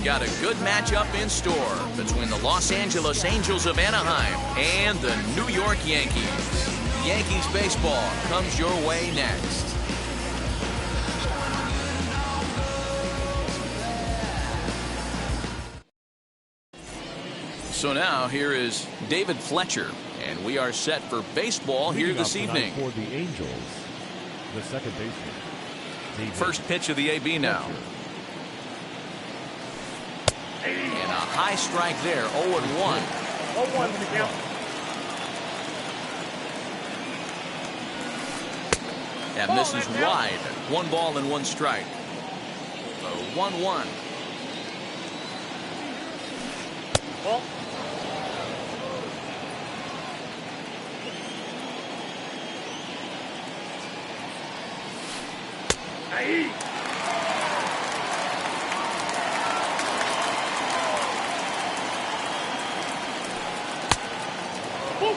Got a good matchup in store between the Los Angeles Angels of Anaheim and the New York Yankees. Yankees baseball comes your way next. So now here is David Fletcher, and we are set for baseball here this evening. For the Angels, the second baseman. First pitch of the AB now. And a high strike there, 0-1. 0-1 to the count. That misses wide. 1 ball and 1 strike. So 1-1. Ball. Aye.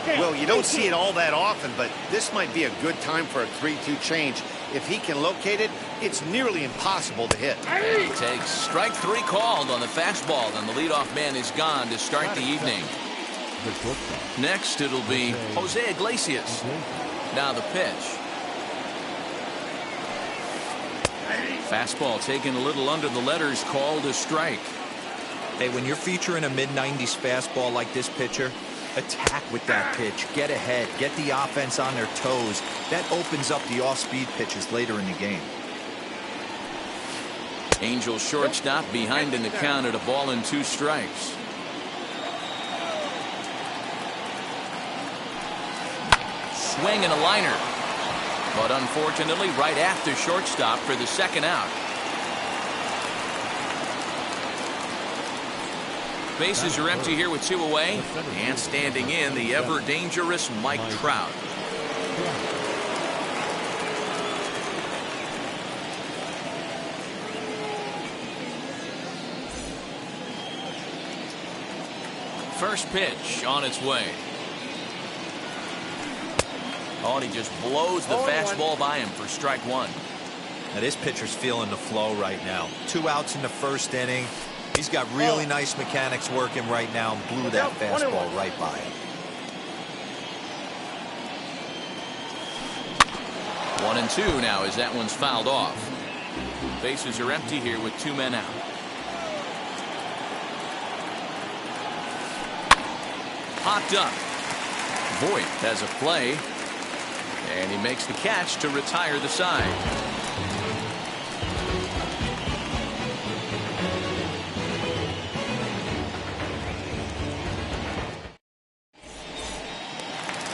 Well, you don't see it all that often, but this might be a good time for a 3-2 change. If he can locate it, it's nearly impossible to hit. And he takes strike 3 called on the fastball, and the leadoff man is gone to start the evening. Next, it'll be Jose Iglesias. Now the pitch. Fastball taken a little under the letters, called a strike. Hey, when you're featuring a mid-90s fastball like this pitcher, attack with that pitch. Get ahead. Get the offense on their toes. That opens up the off-speed pitches later in the game. Angels shortstop behind in the count at 1 ball and 2 strikes. Swing and a liner. But unfortunately, right after shortstop for the second out. Bases are empty here with 2 away. And standing in, the ever-dangerous Mike Trout. First pitch on its way. Oh, and he just blows the fastball by him for strike 1. Now, this pitcher's feeling the flow right now. 2 outs in the first inning. He's got really nice mechanics working right now and blew that fastball right by him. 1-2 now as that one's fouled off. Bases are empty here with 2 men out. Popped up. Voit has a play. And he makes the catch to retire the side.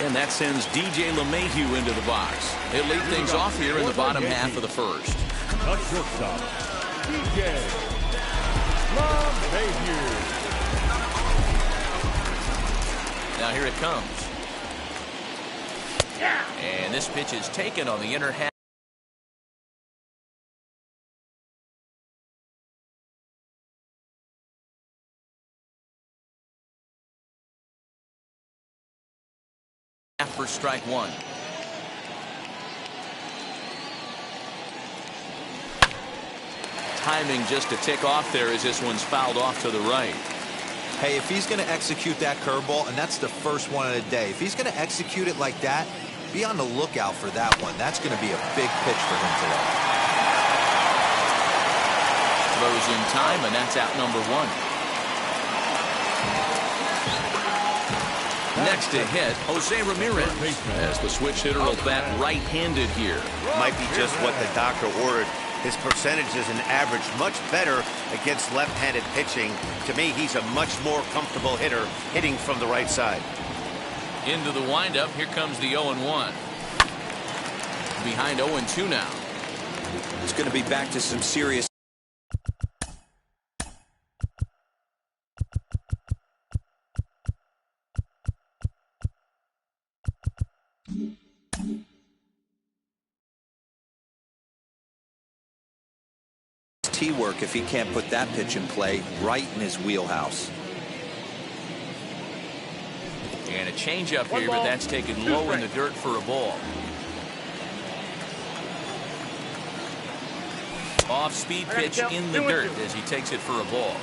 And that sends DJ LeMahieu into the box. He'll lead things off here in the bottom half of the first. A shortstop, DJ LeMahieu. Now here it comes. And this pitch is taken on the inner half. For strike 1. Timing just to tick off there as this one's fouled off to the right. Hey, if he's going to execute that curveball, and that's the first one of the day, if he's going to execute it like that, be on the lookout for that one. That's going to be a big pitch for him today. Throws in time, and that's out number 1. Next to hit, Jose Ramirez, as the switch hitter will bat right-handed here. Might be just what the doctor ordered. His percentages and average much better against left-handed pitching. To me, he's a much more comfortable hitter hitting from the right side. Into the windup, here comes the 0-1. Behind 0-2 now. It's going to be back to some serious. Work if he can't put that pitch in play right in his wheelhouse. And a changeup here, but that's taken low in the dirt for a ball. Off-speed pitch in the dirt as he takes it for a ball.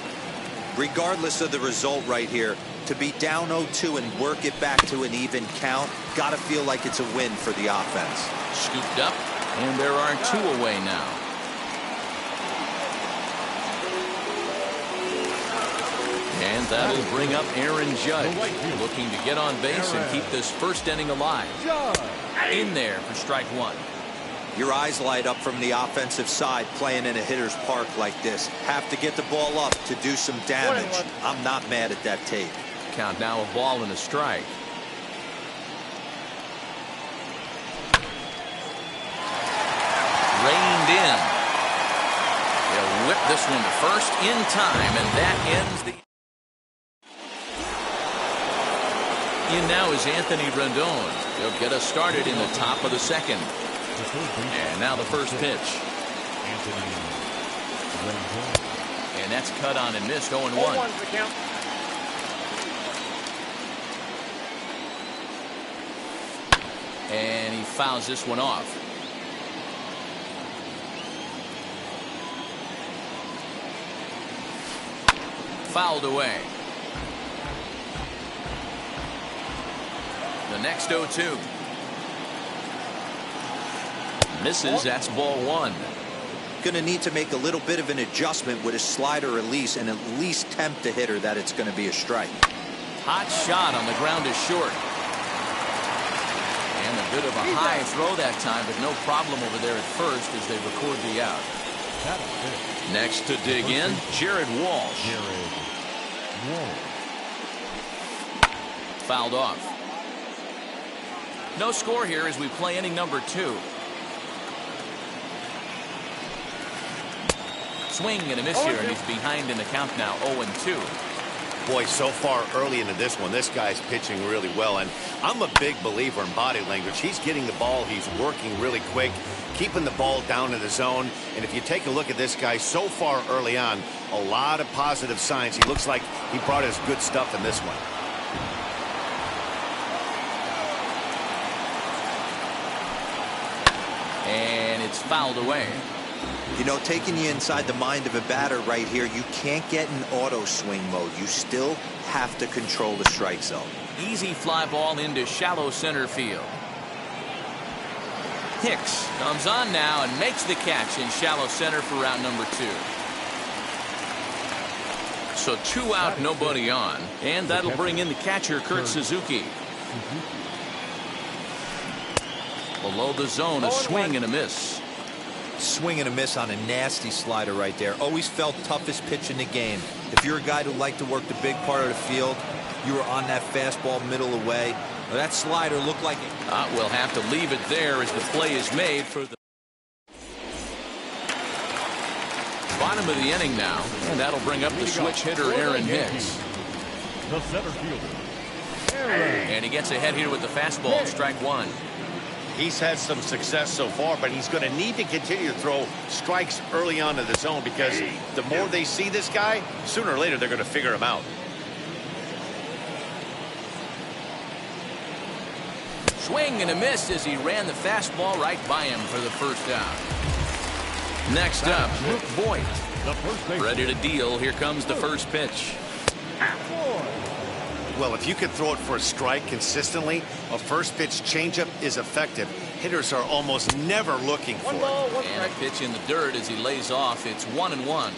Regardless of the result right here, to be down 0-2 and work it back to an even count, gotta feel like it's a win for the offense. Scooped up, and there are 2 away now. And that'll bring up Aaron Judge, looking to get on base and keep this first inning alive. In there for strike 1. Your eyes light up from the offensive side playing in a hitter's park like this. Have to get the ball up to do some damage. I'm not mad at that tape. Count now a ball and a strike. Reined in. He'll whip this one to first in time, and that ends the... In now is Anthony Rendon. He'll get us started in the top of the second. And now the first pitch. And that's cut on and missed. 0-1. And he fouls this one off. Fouled away. The next 0-2. Misses. That's ball 1. Gonna need to make a little bit of an adjustment with his slider release and at least tempt the hitter that it's gonna be a strike. Hot shot on the ground is short. And a bit of a high throw that time, but no problem over there at first as they record the out. Next to dig in, Jared Walsh. Fouled off. No score here as we play inning number 2. Swing and a miss here, and he's behind in the count now, 0-2. Boy, so far early into this one, this guy's pitching really well, and I'm a big believer in body language. He's getting the ball, he's working really quick, keeping the ball down in the zone, and if you take a look at this guy so far early on, a lot of positive signs. He looks like he brought his good stuff in this one. And it's fouled away. You know, taking you inside the mind of a batter right here, you can't get in auto swing mode. You still have to control the strike zone. Easy fly ball into shallow center field. Hicks comes on now and makes the catch in shallow center for round number 2. So 2 out, nobody on, and that'll bring in the catcher, Kurt Suzuki. Below the zone, a swing and a miss. Swing and a miss on a nasty slider right there. Always felt toughest pitch in the game. If you're a guy who liked to work the big part of the field, you were on that fastball middle away. Well, that slider looked like it. We'll have to leave it there as the play is made for the bottom of the inning now, and that'll bring up the switch hitter, Aaron Hicks. The center fielder. And he gets ahead here with the fastball, strike 1. He's had some success so far, but he's going to need to continue to throw strikes early on in the zone because the more they see this guy, sooner or later they're going to figure him out. Swing and a miss as he ran the fastball right by him for the first out. Next up, Boyd. Ready to deal. Here comes the first pitch. Well, if you can throw it for a strike consistently, a first pitch changeup is effective. Hitters are almost never looking for it. And a pitch in the dirt as he lays off. It's 1-1.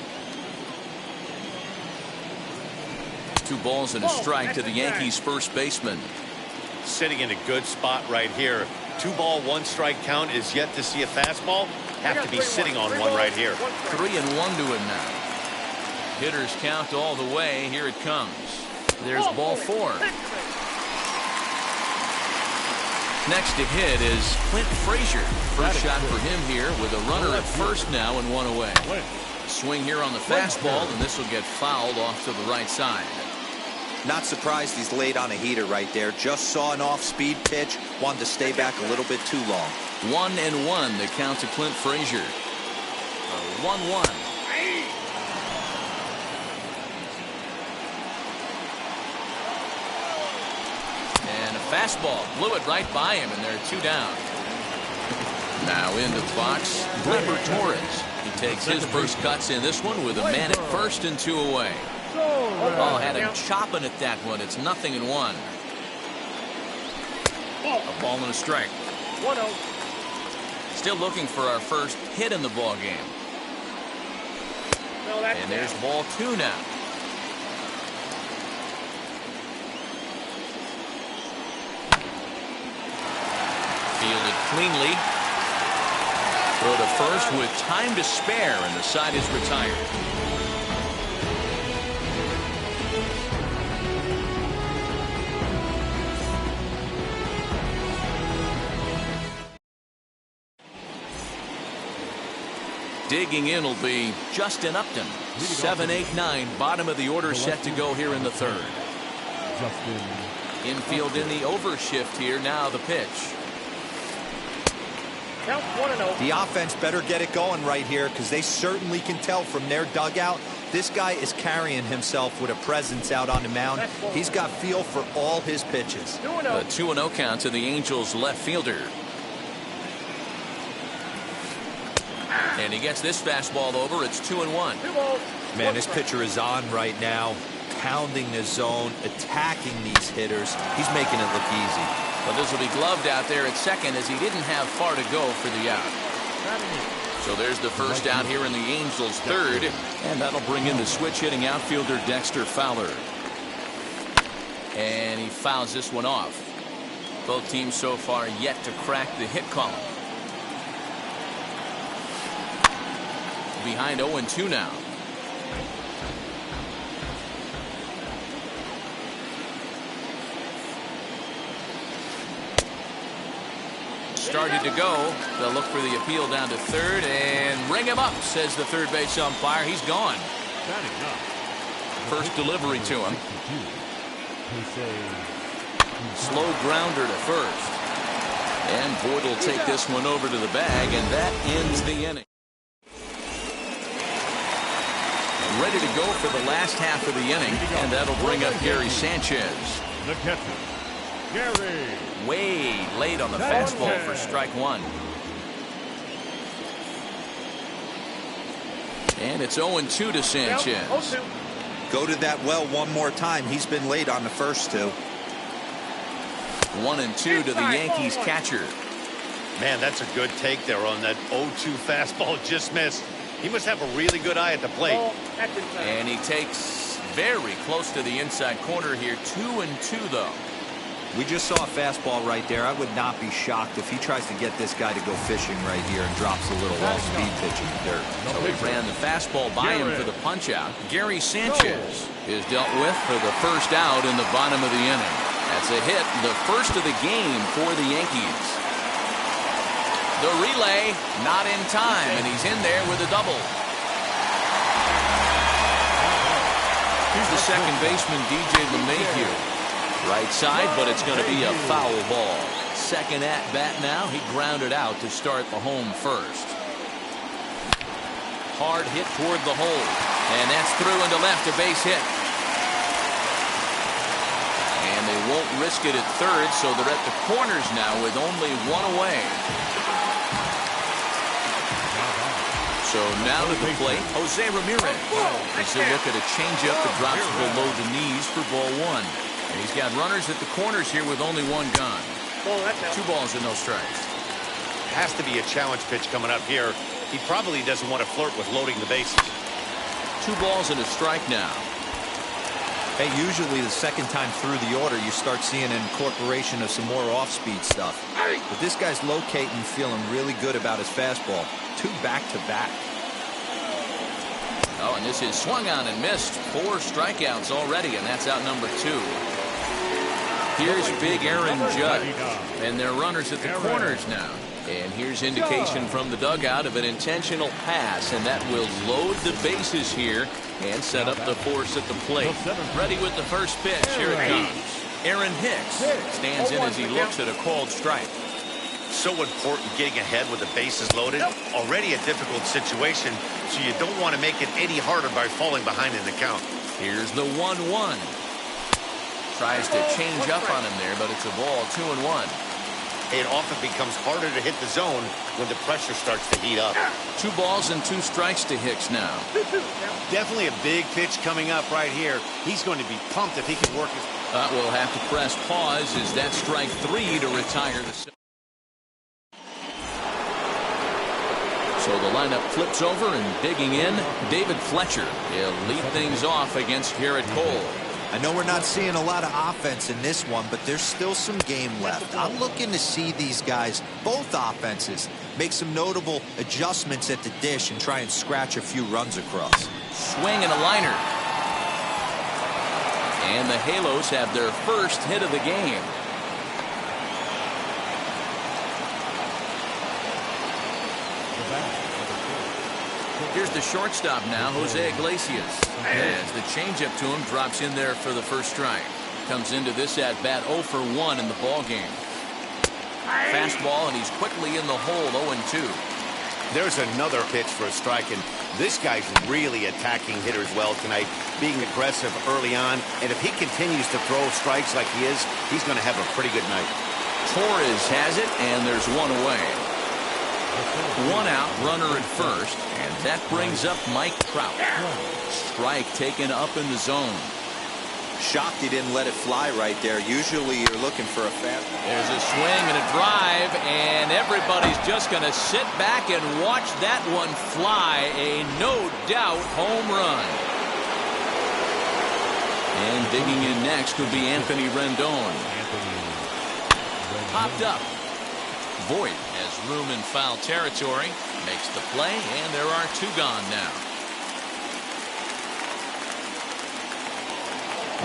2 balls and a strike to the Yankees first baseman. Sitting in a good spot right here. 2 ball, 1 strike count is yet to see a fastball. Have to be sitting on one right here. 3-1 to him now. Hitters count all the way. Here it comes. There's ball 4. Next to hit is Clint Frazier. First shot for him here with a runner at first now and 1 away. Swing here on the fastball, and this will get fouled off to the right side. Not surprised he's laid on a heater right there. Just saw an off-speed pitch. Wanted to stay back a little bit too long. 1-1 the count to Clint Frazier. 1-1. Fastball blew it right by him, and there are 2 down. Now into the box, Gleyber Torres. He takes his first cuts in this one with a man at first and 2 away. Ball had him chopping at that one. It's 0-1. A ball and a strike. 1-0. Still looking for our first hit in the ball game. No, that's And there's ball 2 now. Fielded cleanly. Throw to first with time to spare, and the side is retired. Digging in will be Justin Upton. 7-8-9, bottom of the order set to go here in the third. Justin. Infield in the overshift here. Now the pitch. Count 1-0. The offense better get it going right here, because they certainly can tell from their dugout this guy is carrying himself with a presence out on the mound. He's got feel for all his pitches. 2-0. A 2-0 count to the Angels left fielder. And he gets this fastball over. It's 2-1. 2 balls. Man, this pitcher is on right now, pounding the zone, attacking these hitters. He's making it look easy. But this will be gloved out there at second, as he didn't have far to go for the out. So there's the first out here in the Angels' third, and that'll bring in the switch hitting outfielder Dexter Fowler. And he fouls this one off. Both teams so far yet to crack the hit column. Behind 0-2 now. Started to go. They'll look for the appeal down to third and ring him up, says the third base umpire. He's gone. First delivery to him. Slow grounder to first. And Boyd will take this one over to the bag, and that ends the inning. Ready to go for the last half of the inning, and that'll bring up Gary Sanchez. The catcher, Gary. Way late on the fastball for strike one. And it's 0-2 to Sanchez. Go to that well one more time. He's been late on the first two. 1-2 to the Yankees catcher. Man, that's a good take there on that 0-2 fastball. Just missed. He must have a really good eye at the plate. And he takes very close to the inside corner here. 2-2 though. We just saw a fastball right there. I would not be shocked if he tries to get this guy to go fishing right here and drops a little off-speed pitch in the dirt. So he ran the fastball by him for the punch-out. Gary Sanchez is dealt with for the first out in the bottom of the inning. That's a hit, the first of the game for the Yankees. The relay not in time, and he's in there with a double. Here's the second baseman, DJ LeMahieu. Right side, but it's going to be a foul ball. Second at bat now. He grounded out to start the home first. Hard hit toward the hole, and that's through into left, a base hit. And they won't risk it at third, so they're at the corners now with only one away. So now to the plate, Jose Ramirez. As they look at a changeup that drops below the knees for ball one. And he's got runners at the corners here with only one gone. 2 balls and no strikes. Has to be a challenge pitch coming up here. He probably doesn't want to flirt with loading the bases. 2 balls and a strike now. Hey, usually the second time through the order, you start seeing an incorporation of some more off-speed stuff. But this guy's locating, feeling really good about his fastball. 2 back-to-back. Oh, and this is swung on and missed. 4 strikeouts already, and that's out number 2. Here's big Aaron Judge, and they're runners at the corners now. And here's indication from the dugout of an intentional pass, and that will load the bases here and set up the force at the plate. Ready with the first pitch. Here it comes. Aaron Hicks stands in as he looks at a called strike. So important getting ahead with the bases loaded. Already a difficult situation, so you don't want to make it any harder by falling behind in the count. Here's the 1-1. Tries to change up on him there, but it's a ball. 2-1. it often becomes harder to hit the zone when the pressure starts to heat up. 2 balls and 2 strikes to Hicks now. Definitely a big pitch coming up right here. He's going to be pumped if he can work his... We'll have to press pause as that strike 3 to retire the... So the lineup flips over and digging in, David Fletcher. He'll lead things off against Garrett Cole. I know we're not seeing a lot of offense in this one, but there's still some game left. I'm looking to see these guys, both offenses, make some notable adjustments at the dish and try and scratch a few runs across. Swing and a liner. And the Halos have their first hit of the game. Here's the shortstop now, Jose Iglesias. As the changeup to him drops in there for the first strike. Comes into this at bat 0 for 1 in the ball game. Fastball, and he's quickly in the hole, 0-2. There's another pitch for a strike, and this guy's really attacking hitters well tonight, being aggressive early on. And if he continues to throw strikes like he is, he's going to have a pretty good night. Torres has it, and there's 1 away. 1 out, runner at first, and that brings up Mike Trout. Strike taken up in the zone. Shocked he didn't let it fly right there. Usually you're looking for a fast. There's a swing and a drive, and everybody's just going to sit back and watch that one fly. A no-doubt home run. And digging in next would be Anthony Rendon. Popped up. Voit has room in foul territory, makes the play, and there are 2 gone now.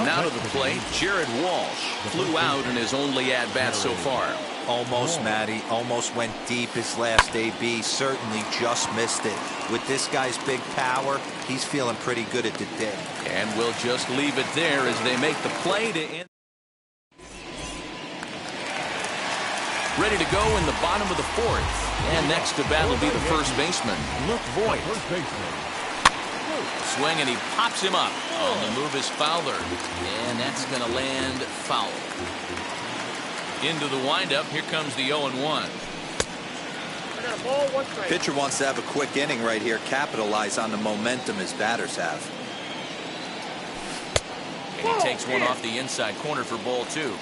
Now to the plate, Jared Walsh flew out in his only at-bat so far. Almost, Matty. Almost went deep his last AB. Certainly just missed it. With this guy's big power, he's feeling pretty good at the day. And we'll just leave it there as they make the play to end. Ready to go in the bottom of the 4th. And next to bat will be the first baseman, Luke Voit. Swing, and he pops him up. On the move is Fowler. And that's going to land foul. Into the windup. Here comes the 0-1. Pitcher wants to have a quick inning right here. Capitalize on the momentum his batters have. And he takes one off the inside corner for ball 2.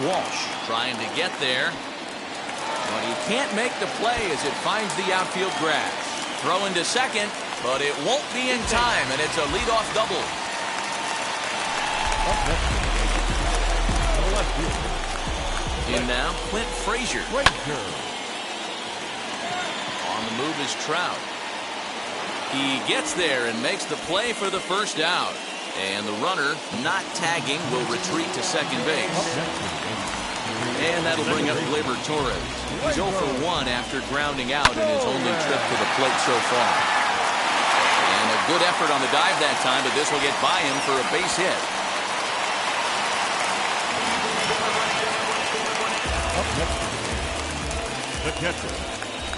Walsh trying to get there, but he can't make the play as it finds the outfield grass. Throw into second, but it won't be in time, and it's a leadoff double. In now, Clint Frazier. On the move is Trout. He gets there and makes the play for the first out. And the runner, not tagging, will retreat to second base. And that'll bring up Gleyber Torres. He's 0 for 1 after grounding out in his only trip to the plate so far. And a good effort on the dive that time, but this will get by him for a base hit. The catcher,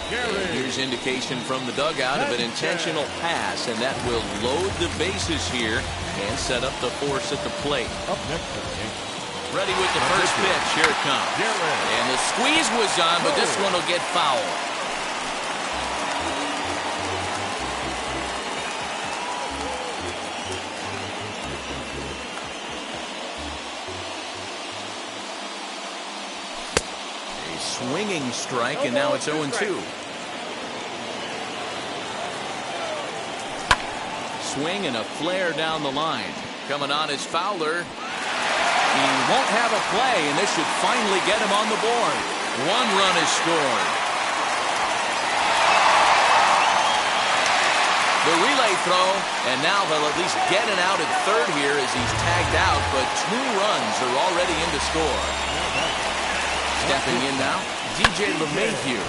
Here's indication from the dugout of an intentional pass, and that will load the bases here and set up the force at the plate. Up next to the game. Ready with the first pitch. Here it comes. And the squeeze was on, but this one will get foul. A swinging strike, and now it's 0-2. Swing and a flare down the line. Coming on is Fowler. He won't have a play, and this should finally get him on the board. 1 run is scored. The relay throw, and now they'll at least get an out at third here as he's tagged out, but 2 runs are already in to score. Stepping in now, DJ LeMahieu.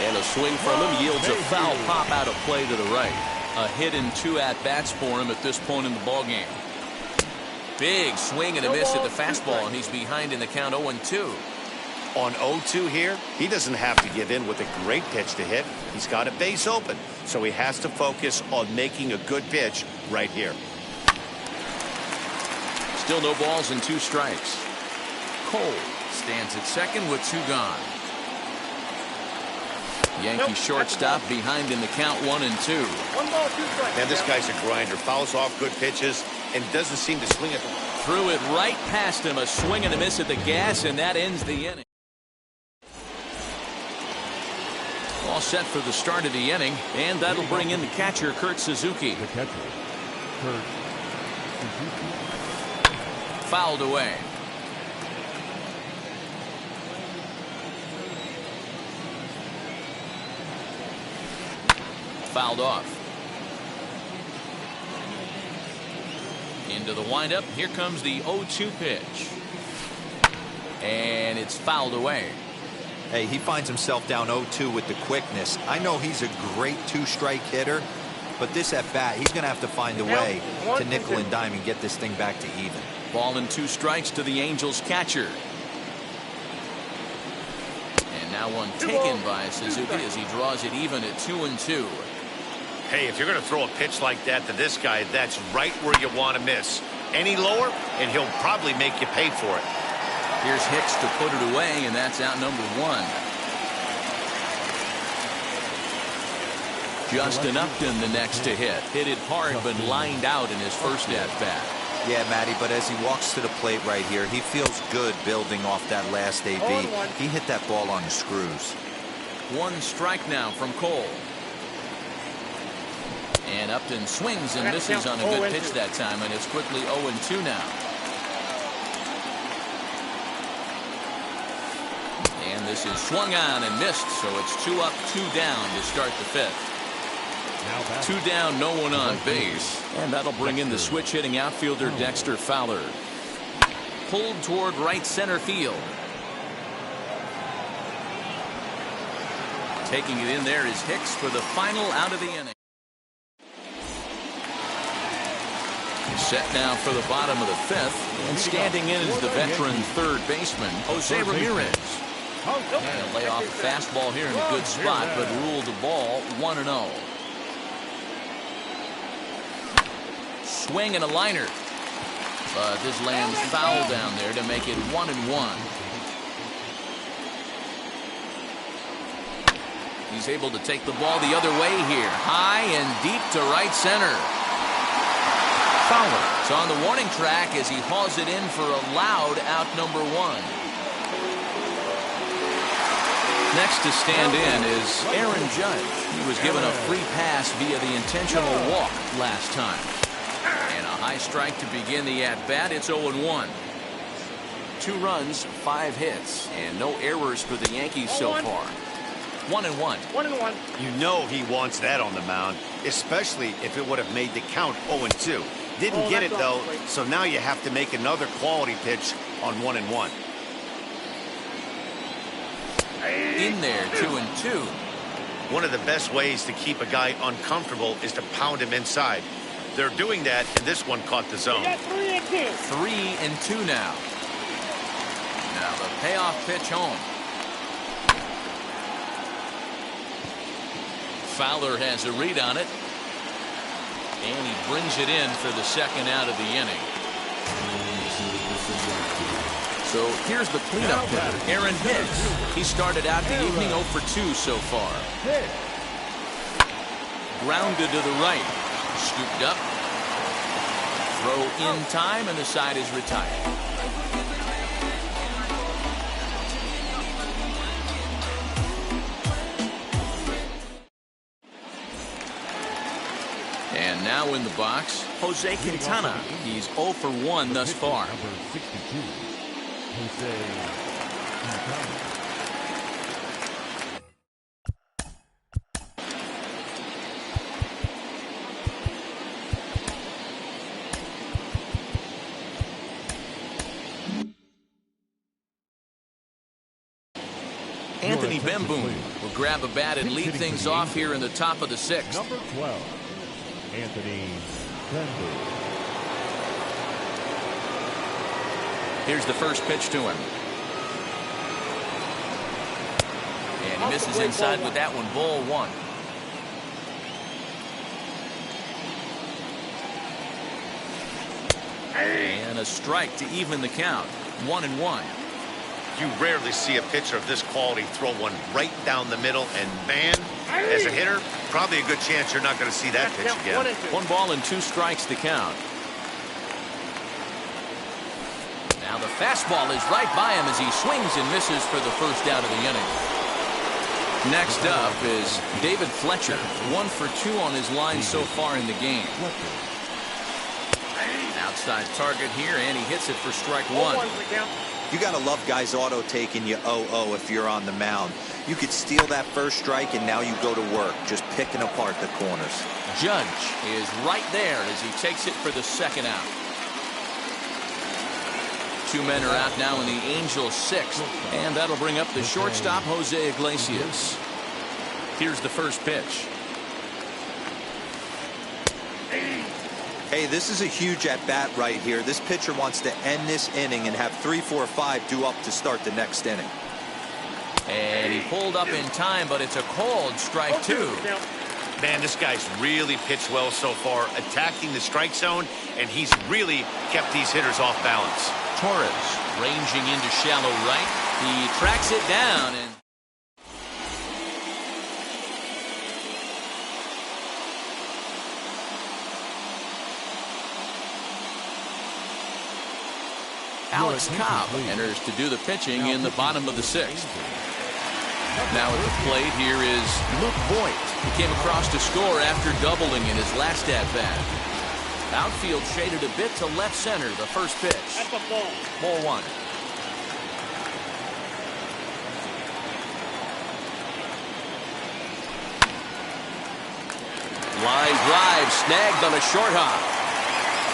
And a swing from him yields a foul pop out of play to the right. A hit and 2 at-bats for him at this point in the ballgame. Big swing and a miss at the fastball, and he's behind in the count 0-2. On 0-2 here, he doesn't have to give in with a great pitch to hit. He's got a base open, so he has to focus on making a good pitch right here. Still no balls and 2 strikes. Cole stands at second with 2 gone. Yankee shortstop behind in the count 1-2. 1 ball, 2 strikes. Man, this guy's a grinder. Fouls off good pitches and doesn't seem to swing it. Threw it right past him. A swing and a miss at the gas, and that ends the inning. All set for the start of the inning, and that'll bring in the catcher, Kurt Suzuki. The catcher, Kurt Suzuki. Fouled away. Fouled off. Into the windup. Here comes the 0-2 pitch. And it's fouled away. Hey, he finds himself down 0-2 with the quickness. I know he's a great 2-strike hitter, but this at bat, he's going to have to find a way to nickel and dime and get this thing back to even. Ball and 2 strikes to the Angels catcher. And now one taken by Suzuki as he draws it even at 2-2. Hey, if you're going to throw a pitch like that to this guy, that's right where you want to miss. Any lower, and he'll probably make you pay for it. Here's Hicks to put it away, and that's out number 1. Justin Upton the next to hit. Hit it hard, but lined out in his first at-bat. Yeah, Matty, but as he walks to the plate right here, he feels good building off that last AB. He hit that ball on the screws. 1 strike now from Cole. And Upton swings and misses on a good pitch that time, and it's quickly 0-2 now. And this is swung on and missed, so it's 2 up, 2 down to start the 5th. 2 down, no one on base. And that'll bring in the switch-hitting outfielder Dexter Fowler. Pulled toward right center field. Taking it in there is Hicks for the final out of the inning. Set now for the bottom of the 5th. And standing in is the veteran third baseman, Jose Ramirez. And lay off a fastball here in a good spot, but ruled the ball 1-0. Swing and a liner. But this lands foul down there to make it 1-1. He's able to take the ball the other way here. High and deep to right center. Fowler is on the warning track as he hauls it in for a loud out number 1. Next to stand in is Aaron Judge. He was given a free pass via the intentional walk last time. And a high strike to begin the at-bat. It's 0-1. 2 runs, 5 hits, and no errors for the Yankees so far. 1-1. 1-1. You know he wants that on the mound, especially if it would have made the count 0-2. Didn't get it, though, so now you have to make another quality pitch on 1-1. In there, 2-2. One of the best ways to keep a guy uncomfortable is to pound him inside. They're doing that, and this one caught the zone. 3-2 now. Now the payoff pitch home. Fowler has a read on it. And he brings it in for the second out of the inning. So here's the cleanup hitter, Aaron Hicks. He started out the evening 0 for 2 so far. Grounded to the right. Scooped up. Throw in time, and the side is retired. And now in the box, Jose Quintana. He's 0 for 1 thus far. Number 62, Jose Quintana. Anthony Bemboom will grab a bat and lead things off here in the top of the 6th. Number 12, Anthony Rendon. Here's the first pitch to him. And he misses inside with that one. Ball 1. And a strike to even the count. 1-1. You rarely see a pitcher of this quality throw one right down the middle, and man, as a hitter, probably a good chance you're not going to see that pitch again. 1 ball and 2 strikes to count. Now the fastball is right by him as he swings and misses for the first out of the inning. Next up is David Fletcher, 1 for 2 on his line so far in the game. Outside target here, and he hits it for strike 1. You got to love guys auto taking you 0-0 if you're on the mound. You could steal that first strike, and now you go to work, just picking apart the corners. Judge is right there as he takes it for the second out. 2 men are out now in the Angels' 6th, and that'll bring up the shortstop, Jose Iglesias. Here's the first pitch. Hey, this is a huge at-bat right here. This pitcher wants to end this inning and have 3, 4, 5 due up to start the next inning. And he pulled up in time, but it's a cold strike 2. Man, this guy's really pitched well so far, attacking the strike zone, and he's really kept these hitters off balance. Torres ranging into shallow right. He tracks it down and Alex Cobb enters to do the pitching in the bottom of the 6th. Now at the plate here is Luke Voigt. He came across to score after doubling in his last at-bat. Outfield shaded a bit to left center, the first pitch. That's a ball. Ball 1. Line drive snagged on a short hop.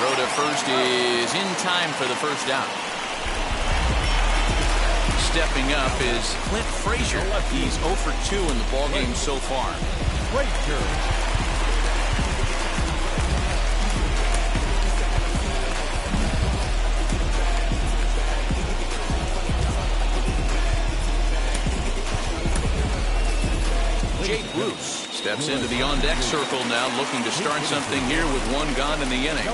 Throw to first is in time for the first out. Stepping up is Clint Frazier. He's 0 for 2 in the ballgame so far. Jay Bruce steps into the on-deck circle now, looking to start something here with 1 gone in the inning.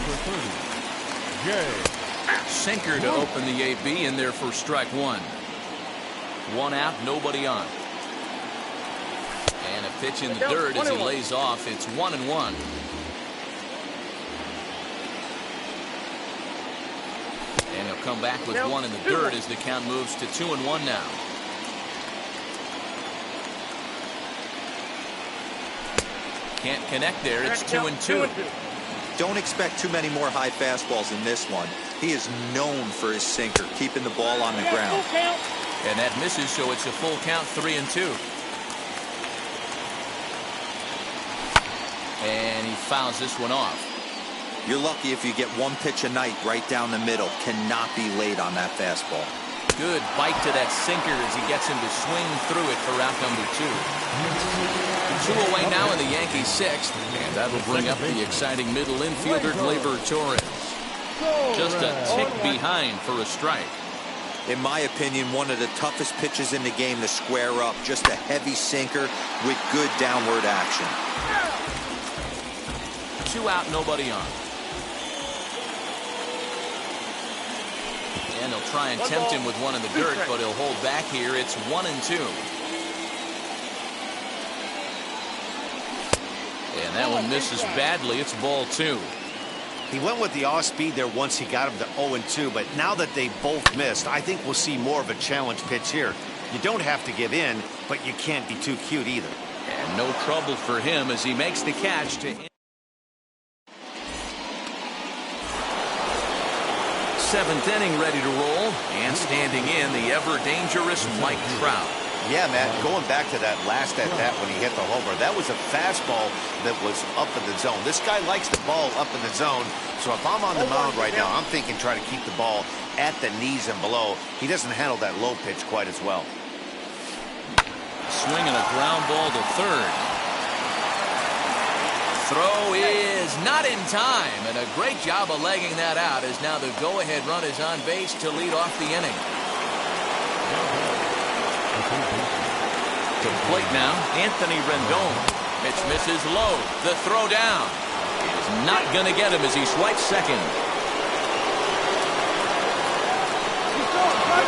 Sinker to open the AB in there for strike 1. 1 out, nobody on. And a pitch in the dirt as he lays off. It's 1-1. And he'll come back with 1 in the dirt as the count moves to 2-1 now. Can't connect there. It's 2-2. Don't expect too many more high fastballs in this one. He is known for his sinker, keeping the ball on the ground. And that misses, so it's a full count, 3-2. And he fouls this one off. You're lucky if you get 1 pitch a night right down the middle. Cannot be late on that fastball. Good bite to that sinker as he gets him to swing through it for out number 2. 2 away now in the Yankees' 6th, and that'll bring up the exciting middle infielder Gleyber Torres. Just a tick behind for a strike. In my opinion, one of the toughest pitches in the game to square up. Just a heavy sinker with good downward action. 2 out, nobody on. And they'll try and tempt him with 1 in the dirt, but he'll hold back here. It's 1-2. And that one misses badly. It's ball 2. He went with the off speed there once he got him to 0-2, but now that they both missed, I think we'll see more of a challenge pitch here. You don't have to give in, but you can't be too cute either. And no trouble for him as he makes the catch to 7th inning, ready to roll, and standing in the ever-dangerous Mike Trout. Yeah, Matt, going back to that last at-bat when he hit the homer, that was a fastball that was up in the zone. This guy likes the ball up in the zone, so if I'm on the mound right now, I'm thinking try to keep the ball at the knees and below. He doesn't handle that low pitch quite as well. Swinging a ground ball to third. Throw is not in time, and a great job of legging that out as now the go-ahead run is on base to lead off the inning. To the plate now, Anthony Rendon. Pitch misses low. The throw down is not going to get him as he swipes second.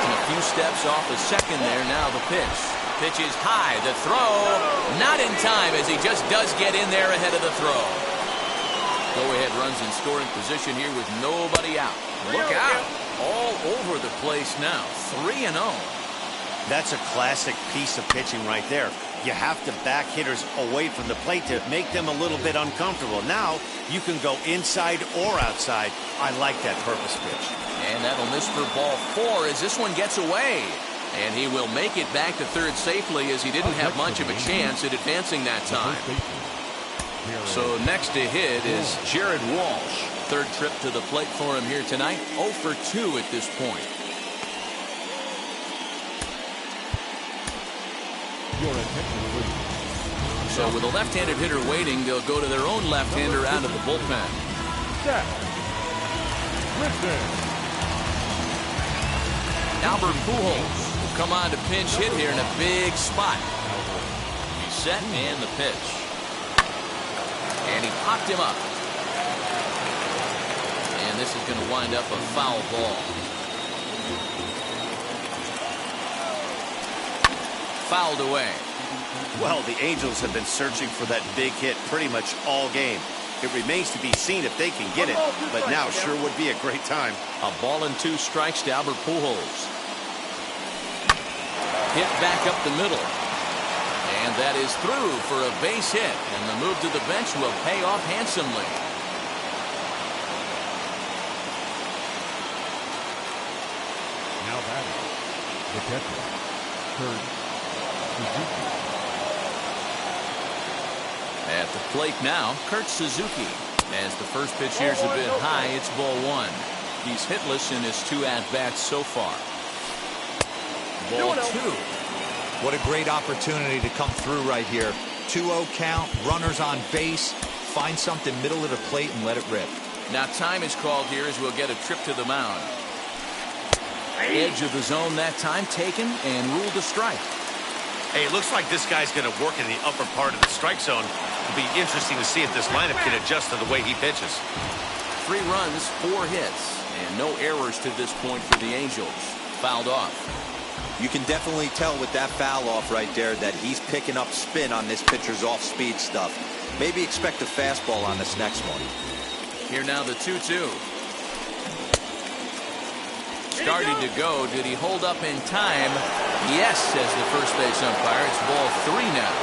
taking a few steps off the second there. Now the pitch. Pitch is high. The throw, not in time as he just does get in there ahead of the throw. Go-ahead runs in scoring position here with nobody out. Look out. All over the place now. 3-0. That's a classic piece of pitching right there. You have to back hitters away from the plate to make them a little bit uncomfortable. Now you can go inside or outside. I like that purpose pitch. And that'll miss for ball 4 as this one gets away. And he will make it back to third safely as he didn't have much of a chance at advancing that time. So next to hit is Jared Walsh. Third trip to the plate for him here tonight. 0 for 2 at this point. So with a left-handed hitter waiting, they'll go to their own left-hander out of the bullpen. Albert Pujols will come on to pinch hit here in a big spot. He's set and the pitch. And he popped him up. And this is going to wind up a foul ball. Fouled away. Well, the Angels have been searching for that big hit pretty much all game. It remains to be seen if they can get it, but now sure would be a great time. A ball and 2 strikes to Albert Pujols. Hit back up the middle. And that is through for a base hit. And the move to the bench will pay off handsomely. Now batting, the catcher, Clint Frazier. At the plate now, Kurt Suzuki. As the first pitch here is a bit high, it's ball 1. He's hitless in his 2 at-bats so far. Ball 2. What a great opportunity to come through right here. 2-0 count, runners on base. Find something middle of the plate and let it rip. Now time is called here as we'll get a trip to the mound. Edge of the zone that time taken and ruled a strike. Hey, it looks like this guy's going to work in the upper part of the strike zone. It'll be interesting to see if this lineup can adjust to the way he pitches. 3 runs, 4 hits, and no errors to this point for the Angels. Fouled off. You can definitely tell with that foul off right there that he's picking up spin on this pitcher's off-speed stuff. Maybe expect a fastball on this next one. Here now the 2-2. Started to go. Did he hold up in time? Yes, says the first base umpire. It's ball 3 now.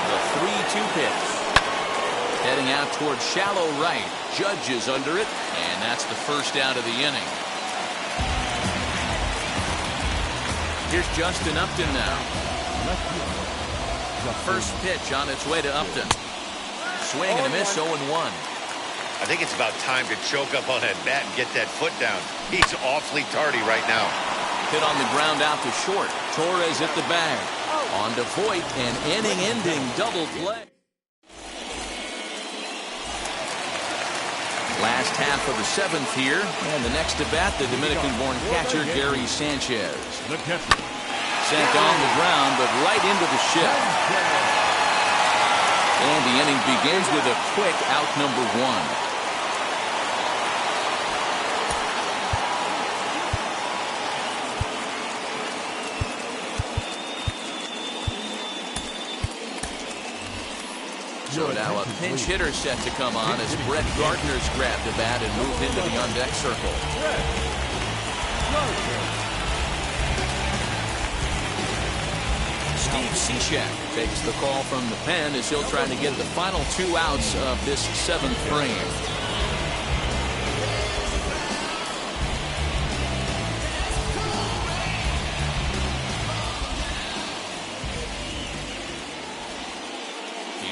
The 3-2 pitch. Heading out towards shallow right. Judge is under it, and that's the first out of the inning. Here's Justin Upton now. The first pitch on its way to Upton. Swing and a miss, 0-1. I think it's about time to choke up on that bat and get that foot down. He's awfully tardy right now. Hit on the ground out to short. Torres hit the bag. On to Voit, an inning-ending double play. Last half of the 7th here, and the next to bat, the Dominican-born catcher Gary Sanchez. The catcher. Sent on the ground, but right into the shift. And the inning begins with a quick out number 1. So now a pinch hitter set to come on as Brett Gardner's grabbed the bat and moved into the on-deck circle. Steve Cishek takes the call from the pen as he'll try to get the final 2 outs of this 7th frame.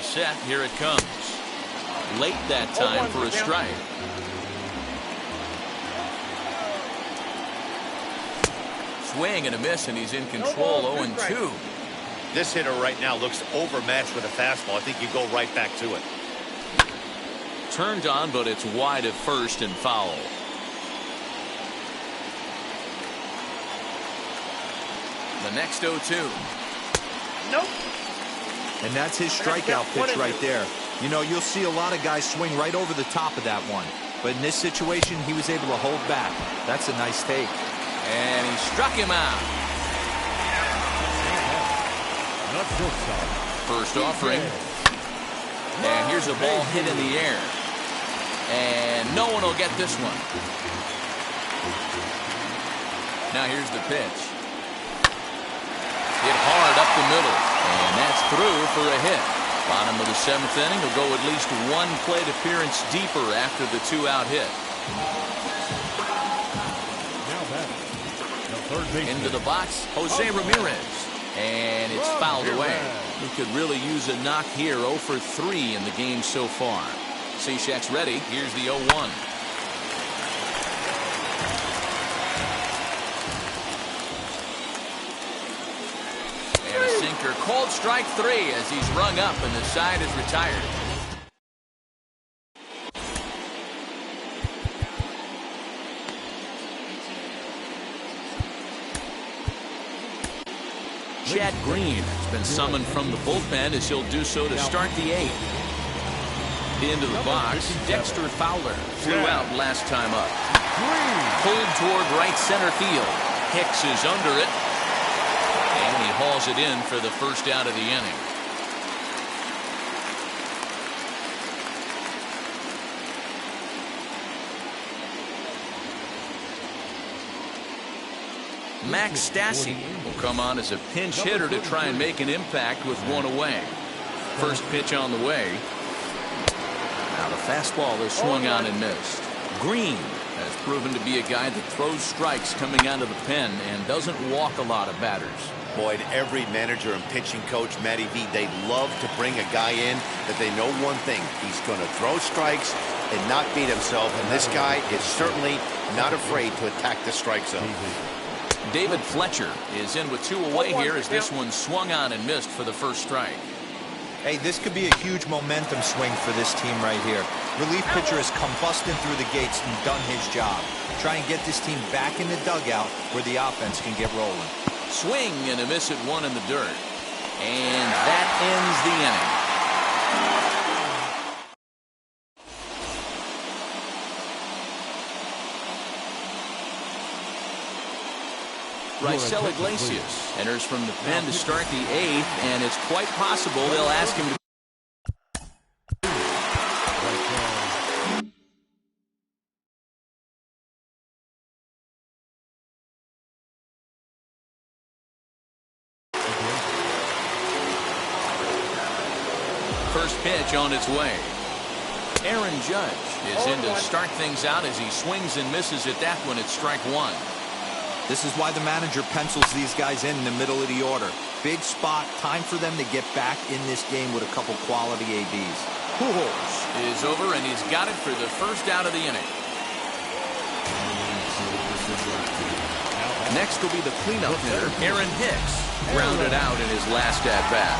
Set. Here it comes. Late that time for a strike. Swing and a miss, and he's in control. 0-2. This hitter right now looks overmatched with a fastball. I think you go right back to it. Turned on, but it's wide at first and foul. The next 0-2. Nope. And that's his strikeout pitch right there. You know, you'll see a lot of guys swing right over the top of that one. But in this situation, he was able to hold back. That's a nice take. And he struck him out. First offering. And here's a ball hit in the air. And no one will get this one. Now here's the pitch. Hit hard up the middle. And that's through for a hit. Bottom of the 7th inning will go at least one plate appearance deeper after the 2-out hit. Into the box, Jose Ramirez. And it's fouled away. He could really use a knock here. 0 for 3 in the game so far. Cishek's ready. Here's the 0-1. And a sinker. Called strike 3 as he's rung up and the side is retired. Chad Green has been summoned from the bullpen as he'll do so to start the 8th. Into the box, Dexter Fowler flew out last time up. Pulled toward right center field. Hicks is under it. And he hauls it in for the first out of the inning. Max Stassi will come on as a pinch hitter to try and make an impact with one away. First pitch on the way. Now the fastball is swung on and missed. Green has proven to be a guy that throws strikes coming out of the pen and doesn't walk a lot of batters. Boyd, every manager and pitching coach, Matty V, they love to bring a guy in that they know one thing. He's going to throw strikes and not beat himself. And this guy is certainly not afraid to attack the strike zone. David Fletcher is in with 2 away here as this one swung on and missed for the first strike. Hey, this could be a huge momentum swing for this team right here. Relief pitcher has come busting through the gates and done his job. Try and get this team back in the dugout where the offense can get rolling. Swing and a miss at 1 in the dirt. And that ends the inning. Raisel Iglesias enters from the pen to start the 8th, and it's quite possible they'll ask him to. First pitch on its way. Aaron Judge is in to start things out as he swings and misses at that one at strike 1. This is why the manager pencils these guys in the middle of the order. Big spot, time for them to get back in this game with a couple quality ABs. Pujols is over, and he's got it for the first out of the inning. Next will be the cleanup hitter, Aaron Hicks, grounded out in his last at-bat.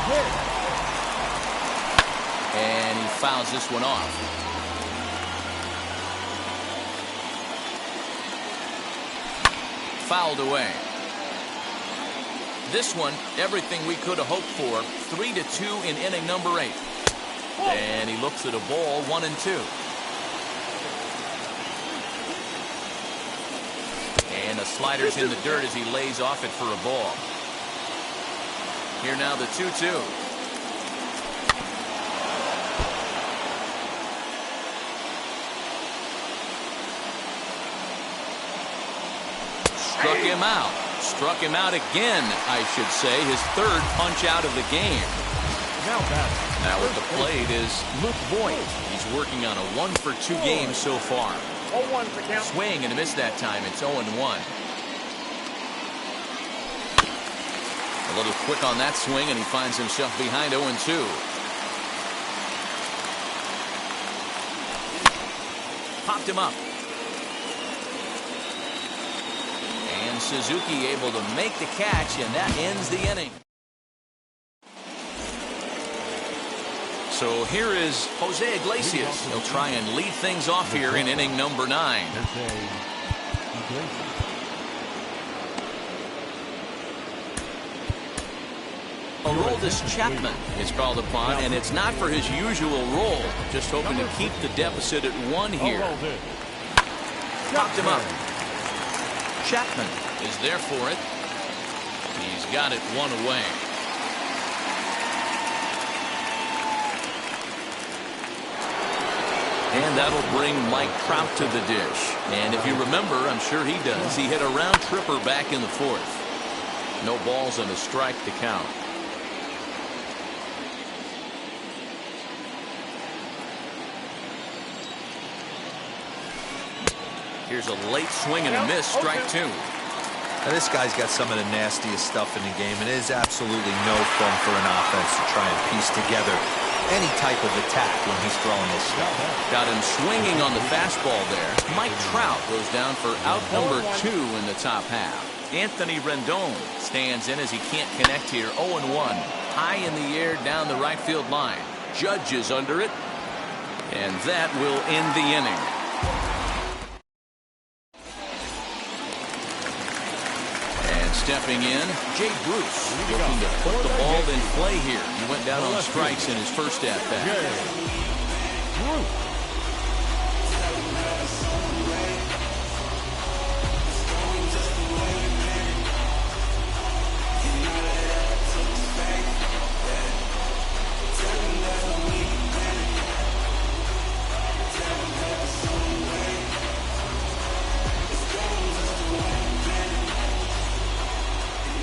And he fouls this one off. Fouled away. This one, everything we could have hoped for. 3-2 in inning number 8. And he looks at a ball, 1-2. And the slider's in the dirt as he lays off it for a ball. Here now the 2-2. Struck him out. Struck him out again, I should say. His 3rd punch out of the game. Now at the plate is Luke Voigt. He's working on a 1-for-2 game so far. 0-1 for count. Swing and a miss that time. It's 0-1. A little quick on that swing, and he finds himself behind 0-2. Popped him up. And Suzuki able to make the catch, and that ends the inning. So here is Jose Iglesias. He'll try and lead things off here in inning number 9. Aroldis Chapman is called upon, and it's not for his usual role. Just hoping to keep the deficit at 1 here. Popped him up. Chapman is there for it. He's got it one away. And that'll bring Mike Trout to the dish. And if you remember, I'm sure he does, he hit a round tripper back in the fourth. No balls and a strike to count. Here's a late swing and a miss, strike two. Now this guy's got some of the nastiest stuff in the game, and it is absolutely no fun for an offense to try and piece together any type of attack when he's throwing this stuff. Got him swinging on the fastball there. Mike Trout goes down for out number 2 in the top half. Anthony Rendon stands in as he can't connect here. 0-1. High in the air down the right field line. Judge is under it. And that will end the inning. Stepping in, Jay Bruce looking to put the ball in play here. He went down on strikes in his first at-bat.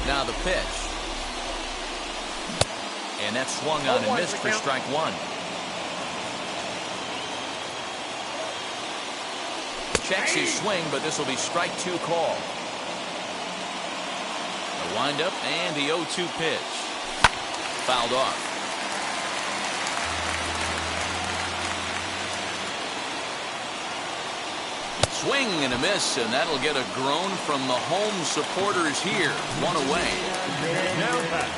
Now the pitch. And that swung on and missed for strike one. Checks his swing, but this will be strike two call. A windup and the 0-2 pitch. Fouled off. Swing and a miss, and that'll get a groan from the home supporters here. One away.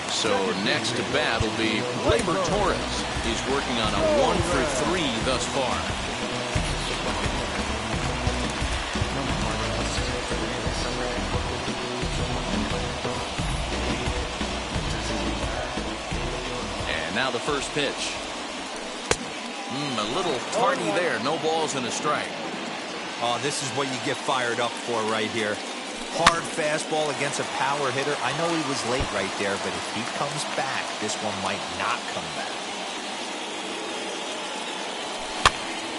So next to bat will be Gleyber Torres. He's working on a 1-for-3 thus far. And now the first pitch. A little tardy there. No balls and a strike. Oh, this is what you get fired up for right here. Hard fastball against a power hitter. I know he was late right there, but if he comes back, this one might not come back.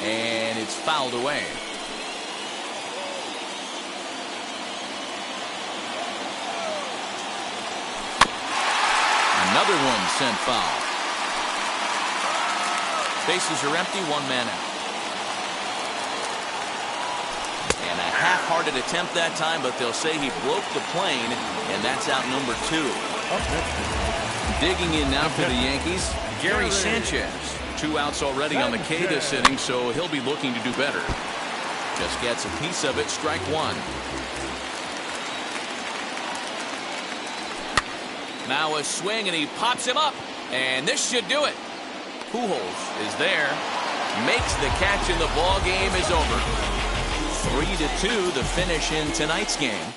And it's fouled away. Another one sent foul. Bases are empty, one man out. And a half-hearted attempt that time, but they'll say he broke the plane, and that's out number 2. Digging in now for the Yankees, Gary Sanchez. 2 outs already on the K this inning, so he'll be looking to do better. Just gets a piece of it, strike one. Now a swing, and he pops him up, and this should do it. Pujols is there, makes the catch, and the ball game is over. 3-2 the finish in tonight's game.